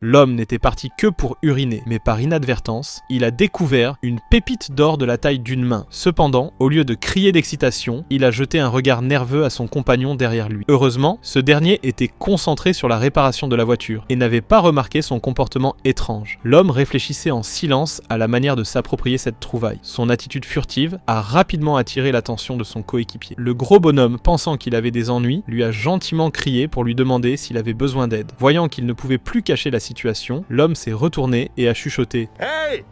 L'homme n'était parti que pour uriner, mais par inadvertance, il a découvert une pépite d'or de la taille d'une main. Cependant, au lieu de crier d'excitation, il a jeté un regard nerveux à son compagnon derrière lui. Heureusement, ce dernier était concentré sur la réparation de la voiture et n'avait pas remarqué son comportement étrange. L'homme réfléchissait en silence à la manière de s'approprier cette trouvaille. Son attitude furtive a rapidement attiré l'attention de son coéquipier. Le gros bonhomme, pensant qu'il avait des ennuis, lui a gentiment crié pour lui demander s'il avait besoin d'aide. Voyant qu'il ne pouvait plus cacher la situation, l'homme s'est retourné et a chuchoté « Hey!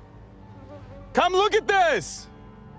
Come look at this! »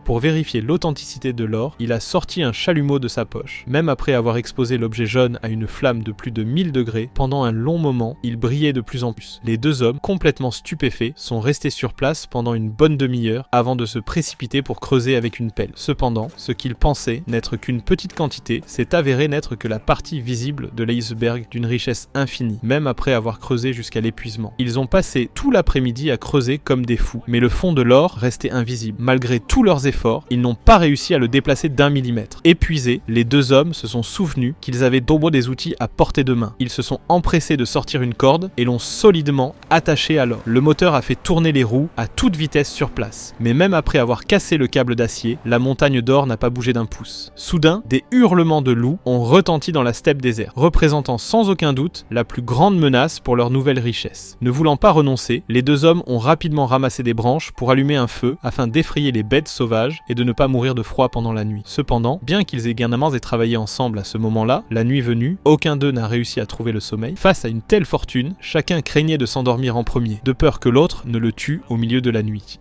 Pour vérifier l'authenticité de l'or, il a sorti un chalumeau de sa poche. Même après avoir exposé l'objet jaune à une flamme de plus de 1000 degrés, pendant un long moment, il brillait de plus en plus. Les deux hommes, complètement stupéfaits, sont restés sur place pendant une bonne demi-heure avant de se précipiter pour creuser avec une pelle. Cependant, ce qu'ils pensaient n'être qu'une petite quantité s'est avéré n'être que la partie visible de l'iceberg d'une richesse infinie, même après avoir creusé jusqu'à l'épuisement. Ils ont passé tout l'après-midi à creuser comme des fous, mais le fond de l'or restait invisible. Malgré tous leurs efforts, ils n'ont pas réussi à le déplacer d'1 millimètre. Épuisés, les deux hommes se sont souvenus qu'ils avaient d'ombre des outils à portée de main. Ils se sont empressés de sortir une corde et l'ont solidement attaché à l'or. Le moteur a fait tourner les roues à toute vitesse sur place. Mais même après avoir cassé le câble d'acier, la montagne d'or n'a pas bougé d'un pouce. Soudain, des hurlements de loups ont retenti dans la steppe déserte, représentant sans aucun doute la plus grande menace pour leur nouvelle richesse. Ne voulant pas renoncer, les deux hommes ont rapidement ramassé des branches pour allumer un feu afin d'effrayer les bêtes sauvages et de ne pas mourir de froid pendant la nuit. Cependant, bien qu'ils aient gaiement travaillé ensemble à ce moment-là, la nuit venue, aucun d'eux n'a réussi à trouver le sommeil. Face à une telle fortune, chacun craignait de s'endormir en premier, de peur que l'autre ne le tue au milieu de la nuit.